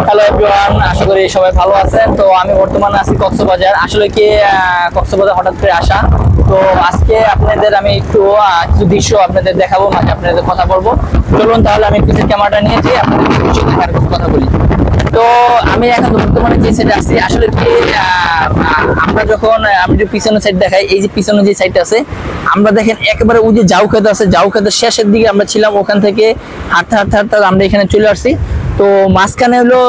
Hello everyone, আশা করি সবাই ভালো আছেন। তো আমি বর্তমানে আছি কক্সবাজার। আসলে কি কক্সবাজার হঠাৎ করে আসা, তো আজকে আপনাদের আমি একটু কিছু দৃশ্য আপনাদের দেখাবো, মাঝে আপনাদের কথা বলবো। চলুন তাহলে আমি কিছু ক্যামেরাটা নিয়ে যাই, আপনাদের কিছু কথা বলি। তো আমি এখন বর্তমানে যে সাইডে আসছি, আসলে কি আমরা যখন আমি যে পিছনের সাইড দেখাই, এই যে পিছনে যে সাইডটা আছে, আমরা দেখেন একেবারে ওই যে জাউ খেত আছে, জাউ খেতের শেষের দিকে আমরা ছিলাম। ওখান থেকে হাঁটতে হাঁটতে হাঁটতে আমরা এখানে চলে আসছি। তো মাঝখানে হলো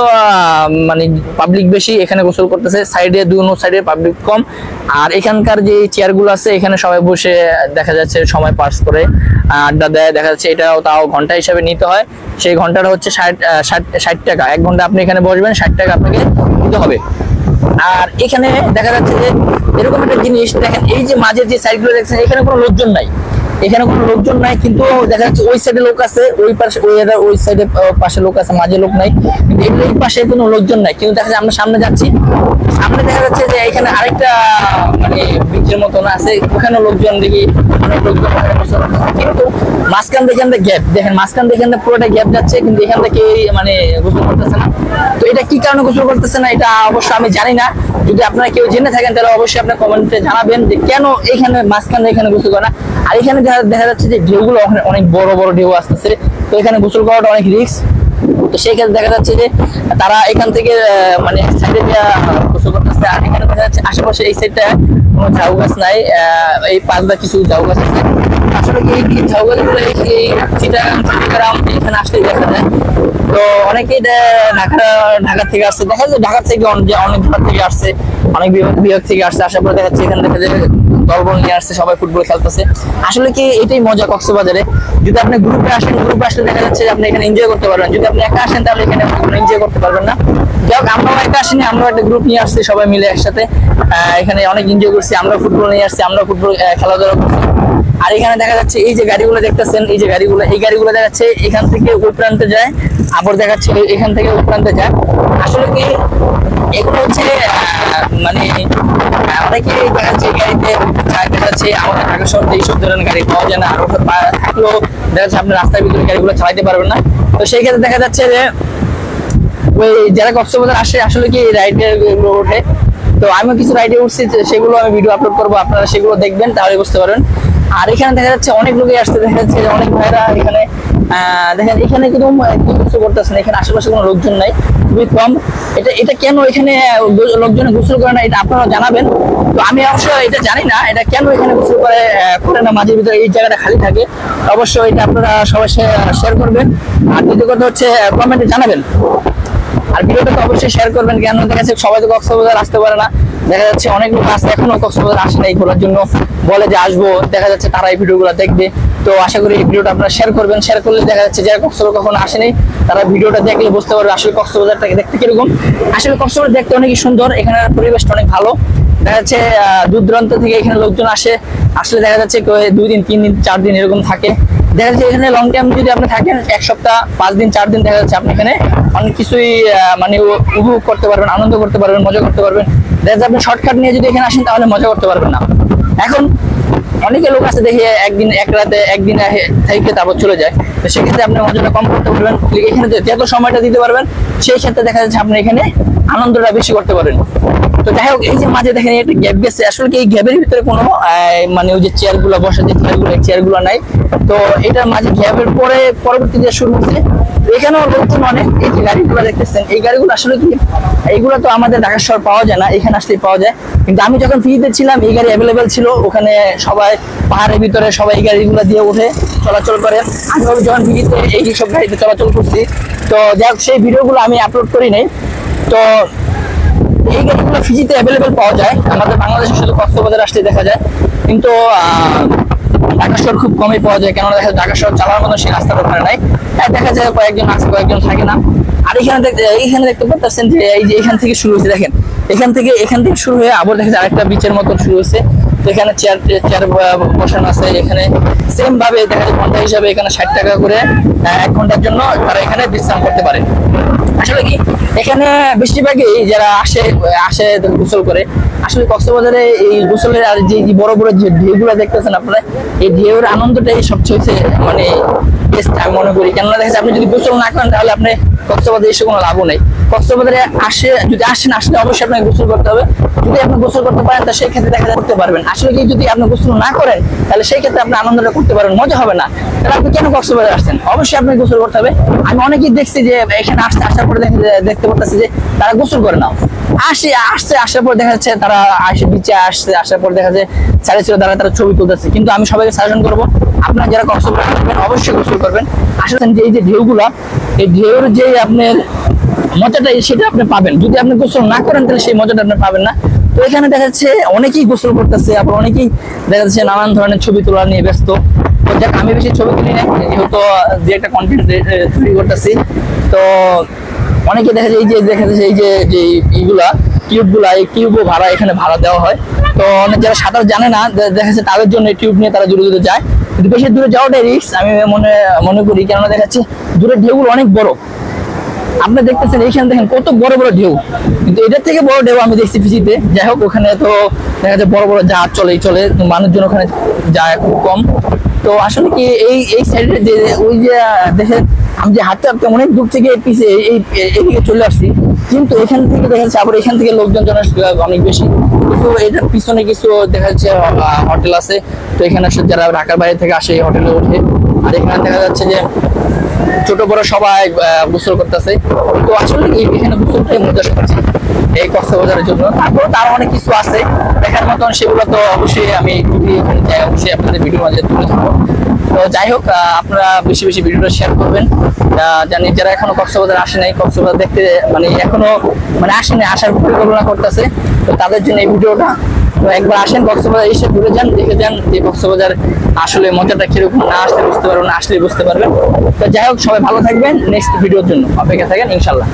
মানে পাবলিক বেশি, এখানে গোসল করতেছে। সাইডে দুনো সাইডে পাবলিক কম। আর এখানকার যে চেয়ারগুলো আছে, এখানে সবাই বসে দেখা যাচ্ছে সময় পাস করে, আড্ডা দেয়। দেখা যাচ্ছে এটাও তাও ঘন্টা হিসাবে নিতে হয়। সেই ঘন্টাটা হচ্ছে 60 টাকা। 1 ঘন্টা আপনি এখানে বসবেন, 60 টাকা আপনাকে দিতে হবে। আর এখানে দেখা যাচ্ছে যে এরকম একটা জিনিস দেখেন, এই যে মাঝের যে সাইডগুলো দেখছেন, এখানে কোনো লোকজন নাই, এখানে কোনো লোকজন নাই। কিন্তু দেখা যাচ্ছে ওই সাইডে লোক আছে, ওই পাশে ওই সাইডে পাশে লোক আছে, মাঝে লোক নাই। কিন্তু এই পাশে কোনো লোকজন নাই। কিন্তু দেখা যাচ্ছে আমরা সামনে যাচ্ছি, সামনে দেখা যাচ্ছে যে এখানে আরেকটা মানে ব্রিজের মতন আছে, ওখানে লোকজন দেখি, অনেক লোকজন। কিন্তু মাঝখান থেকে গ্যাপ দেখেন, মাঝখান থেকে পুরোটা গ্যাপ যাচ্ছে, কিন্তু এখান থেকে মানে গোসল করতেছে না। তো এটা কি কারণে গোসল করতেছে না, এটা অবশ্য আমি জানি না। যদি আপনারা কেউ জেনে থাকেন তাহলে অবশ্যই আপনার কমেন্টে জানাবেন যে কেন এখানে মাঝখানে এখানে গোসল করে না। আর এখানে দেখা যাচ্ছে যে ঢেউগুলো অনেক বড় বড় ঢেউ আসতেছে, তো এখানে গোসল করাটা অনেক রিস্ক। তো সেই ক্ষেত্রে দেখা যাচ্ছে যে তারা এখান থেকে মানে সাইডে গোসল করতেছে। আর এখানে দেখা যাচ্ছে আশেপাশে এই সাইডটা কোনো ঝাউ গাছ নাই, এই পাশটা কিছু ঝাউ গাছ আছে। আসলে এই ঝাউ গাছগুলো এই চিটাগাং এখানে আসলেই দেখা যায়। তো অনেকেই ঢাকা থেকে আসছে, দেখা যাচ্ছে ঢাকা থেকে অনেক দূর থেকে আসছে, অনেক বিভাগ থেকে আসছে। আসার পরে দেখা যাচ্ছে এখানে দেখা যায় দলবল নিয়ে আসছে, সবাই ফুটবল খেলতেছে। আসলে কি এটাই মজা কক্সবাজারে। যদি আপনি গ্রুপে আসেন, গ্রুপে আসলে দেখা যাচ্ছে আপনি এখানে এনজয় করতে পারবেন। যদি আপনি একা আসেন তাহলে এখানে এনজয় করতে পারবেন না। যাই হোক, আমরাও একা আসিনি, আমরাও একটা গ্রুপ নিয়ে আসছি, সবাই মিলে একসাথে এখানে অনেক এনজয় করছি। আমরা ফুটবল নিয়ে আসছি, আমরা ফুটবল খেলাধুলা করছি। আর এখানে দেখা যাচ্ছে এই যে গাড়িগুলো দেখতেছেন, এই যে গাড়িগুলো, এই গাড়িগুলো দেখা যাচ্ছে এখান থেকে ওই প্রান্তে যায়, আবার দেখাচ্ছে এখান থেকে ওই প্রান্তে যায়। আসলে কি এগুলো হচ্ছে মানে অনেকে দেখা যাচ্ছে গাড়িতে দেখা যাচ্ছে আমাদের ঢাকা শহরে এইসব ধরনের গাড়ি পাওয়া যায় না। আর থাকলেও দেখা যাচ্ছে আপনি রাস্তার ভিতরে গাড়িগুলো চালাইতে পারবেন না। তো সেই ক্ষেত্রে দেখা যাচ্ছে যে ওই যারা কক্সবাজার আসে আসলে কি রাইডে ওঠে। তো আমি কিছু রাইডে উঠছি, সেগুলো আমি ভিডিও আপলোড করবো, আপনারা সেগুলো দেখবেন, তাহলে বুঝতে পারবেন। আর এখানে দেখা যাচ্ছে অনেক লোকই আসতে, দেখা যাচ্ছে অনেক ভাইরা এখানে দেখেন এখানে কিন্তু কিছু করতেছে না, এখানে আশেপাশে কোনো লোকজন নাই, খুবই কম। এটা কেন এখানে লোকজন গোসল করে না, এটা আপনারা জানাবেন। তো আমি অবশ্য এটা জানি না, এটা কেন এখানে গোসল করে না, মাঝের ভিতরে এই জায়গাটা খালি থাকে। অবশ্যই এটা আপনারা সবাই শেয়ার করবেন। আর দ্বিতীয় কথা হচ্ছে কমেন্টে জানাবেন। আর ভিডিওটা তো অবশ্যই শেয়ার করবেন, কেন দেখা যাচ্ছে সবাই তো কক্সবাজার আসতে পারে না। দেখা যাচ্ছে অনেক লোক আসছে এখনো কক্সবাজার আসে না, এই ঘোরার জন্য বলে যে আসবো, দেখা যাচ্ছে তারা এই ভিডিওগুলো দেখবে। তো আশা করি এই ভিডিওটা আপনারা শেয়ার করবেন। শেয়ার করলে দেখা যাচ্ছে যারা কক্সবাজার কখনো আসেনি, তারা ভিডিওটা দেখলে বুঝতে পারবে আসলে কক্সবাজারটাকে দেখতে কিরকম। আসলে কক্সবাজার দেখতে অনেকই সুন্দর, এখানে পরিবেশটা অনেক ভালো। দেখা যাচ্ছে দূর দূরান্ত থেকে এখানে লোকজন আসে, আসলে দেখা যাচ্ছে 2 দিন 3 দিন 4 দিন এরকম থাকে। দেখা যাচ্ছে এখানে লং টাইম যদি আপনি থাকেন 1 সপ্তাহ 5 দিন 4 দিন, দেখা যাচ্ছে আপনি এখানে অনেক কিছুই মানে উপভোগ করতে পারবেন, আনন্দ করতে পারবেন, মজা করতে পারবেন। দেখা যাচ্ছে আপনি শর্টকাট নিয়ে যদি এখানে আসেন তাহলে মজা করতে পারবেন না। এখন অনেকে লোক আছে দেখে একদিন এক রাতে একদিন থেকে তারপর চলে যায়। তো সেক্ষেত্রে আপনি মজাটা কম করতে পারবেন, এখানে যত সময়টা দিতে পারবেন সেই ক্ষেত্রে দেখা যাচ্ছে আপনি এখানে আনন্দটা বেশি করতে পারবেন। তো যাই হোক, এই যে মাঝে দেখেন একটা গ্যাপ গেছে, আসলে কি এই গ্যাপের ভিতরে কোনো মানে ওই যে চেয়ারগুলো বসে, যে চেয়ারগুলো নাই। তো এটার মাঝে গ্যাপের পরে পরবর্তী যে শুরু হচ্ছে, এখানেও লোকজন অনেক। এই যে গাড়িগুলো দেখতেছেন, এই গাড়িগুলো আসলে কি এইগুলো তো আমাদের ঢাকা শহর পাওয়া যায় না, এখানে আসলেই পাওয়া যায়। কিন্তু আমি যখন ফ্রিতে ছিলাম এই গাড়ি অ্যাভেলেবেল ছিল, ওখানে সবাই পাহাড়ের ভিতরে সবাই এই গাড়িগুলো দিয়ে উঠে চলাচল করে। আমি যখন ফ্রিতে এই সব গাড়িতে চলাচল করছি, তো যাই হোক সেই ভিডিওগুলো আমি আপলোড করি নাই। তো এই গাড়িগুলো ফিজিতে অ্যাভেলেবেল পাওয়া যায়, আমাদের বাংলাদেশে শুধু কক্সবাজার আসলে দেখা যায়। কিন্তু ঢাকা শহর খুব কমই পাওয়া যায়, কেননা দেখা যায় ঢাকা শহর চালানোর মতো সেই রাস্তার ওখানে নাই। দেখা যায় কয়েকজন আছে, কয়েকজন থাকে না। আর এইখানে দেখতে পাচ্ছেন যে এই যে এখান থেকে শুরু হয়েছে, দেখেন এখান থেকে শুরু হয়ে আবার দেখা যায় আরেকটা বিচের মতো শুরু হয়েছে। এখানে চেয়ার বসানো আছে, এখানে সেম ভাবে দেখা যায় ঘন্টা হিসাবে এখানে 60 টাকা করে 1 ঘন্টার জন্য তারা এখানে বিশ্রাম করতে পারে। আসলে কি এখানে বেশিরভাগই যারা আসে গোসল করে, আসলে কক্সবাজারে এই গোসলের আর যে বড় বড় যে ঢেউগুলো দেখতেছেন আপনারা, এই ঢেউর আনন্দটাই সবচেয়ে মানে বেস্ট আমি মনে করি। কেননা দেখা যাচ্ছে আপনি যদি গোসল না করেন তাহলে আপনি কক্সবাজারে এসে কোনো লাভও নেই। কক্সবাজারে যদি আসেন আসলে অবশ্যই আপনাকে গোসল করতে হবে। যদি আপনি গোসল করতে পারেন তা সেই ক্ষেত্রে দেখা করতে পারবেন। আসলে কি যদি আপনি গোসল না করেন তাহলে সেই ক্ষেত্রে আপনি আনন্দটা করতে পারবেন, মজা হবে না। তাহলে আপনি কেন কক্সবাজারে আসছেন? অবশ্যই আপনাকে গোসল করতে হবে। আমি অনেকেই দেখছি যে এখানে আসার পরে দেখতে পাচ্ছি যে তারা গোসল করে না, আসার পর দেখা যাচ্ছে তারা বিচে আসার পর দেখা যায় সাড়ে ছিল তারা ছবি তুলতেছে। কিন্তু আমি সবাইকে সাজেশন করবো, আপনারা যারা কক্সবাজার আসবেন অবশ্যই গোসল করবেন। আসলে যে এই যে ঢেউগুলা, এই ঢেউর যে আপনার মজাটা সেটা আপনি পাবেন। যদি আপনি গোসল না করেন তাহলে সেই মজাটা আপনি পাবেন না। তো এখানে দেখা যাচ্ছে অনেকেই গোসল করতেছে, আবার অনেকেই দেখা যাচ্ছে নানান ধরনের ছবি তোলা নিয়ে ব্যস্ত। তো যাক, আমি বেশি ছবি তুলি না, যেহেতু যে একটা কন্টেন্ট তৈরি করতেছি। তো অনেকে দেখা যায় এই যে এইগুলা টিউবগুলা, এই টিউবও ভাড়া এখানে ভাড়া দেওয়া হয়। তো অনেক যারা সাঁতার জানে না দেখা যাচ্ছে তাদের জন্য এই টিউব নিয়ে তারা দূরে দূরে যায়, কিন্তু বেশি দূরে যাওয়াটাই রিস্ক আমি মনে করি। কেননা দেখা যাচ্ছে দূরের ঢেউগুলো অনেক বড়, আপনি দেখতেছেন এইখানে দেখেন কত বড় বড় ঢেউ, কিন্তু এটার থেকে বড় ঢেউ আমি দেখছি ফিজিতে। যাই হোক, ওখানে তো দেখা যায় বড় বড় জাহাজ চলে, মানুষজন ওখানে যায় খুব কম। তো আসলে কি এই সাইডে যে ওই যে দেখেন আমি যে হাঁটতে হাঁটতে অনেক দূর থেকে পিছিয়ে এইদিকে চলে আসছি, কিন্তু এখান থেকে দেখা যাচ্ছে আবার এখান থেকে লোকজন অনেক বেশি। কিন্তু এটার পিছনে কিছু দেখা যাচ্ছে হোটেল আছে। তো এখানে যারা ঢাকার বাইরে থেকে আসে হোটেলে ওঠে, আর এখানে দেখা যাচ্ছে যে ছোট বড় সবাই গোসল করতেছে। তো আসলে এখানে গোসলটাই মজা সবচেয়ে এই কক্সবাজারের জন্য। তারপরে তার অনেক কিছু আছে দেখার মতন, সেগুলো তো অবশ্যই আমি যদি এখানে যাই অবশ্যই আপনাদের ভিডিওর মাঝে তুলে ধরবো। তো যাই হোক, আপনারা বেশি বেশি ভিডিওটা শেয়ার করবেন। জানি যারা এখনো কক্সবাজার আসে নাই, কক্সবাজার দেখতে এখনো আসেনি, আসার পরিকল্পনা করতেছে, তো তাদের জন্য এই ভিডিওটা। তো একবার আসেন কক্সবাজার, এসে ঘুরে যান, দেখে যান যে কক্সবাজার আসলে মজাটা কিরকম। না আসলে বুঝতে পারবেন, না আসলে বুঝতে পারবেন। তো যাই হোক, সবাই ভালো থাকবেন, নেক্সট ভিডিওর জন্য অপেক্ষা থাকেন ইনশাল্লাহ।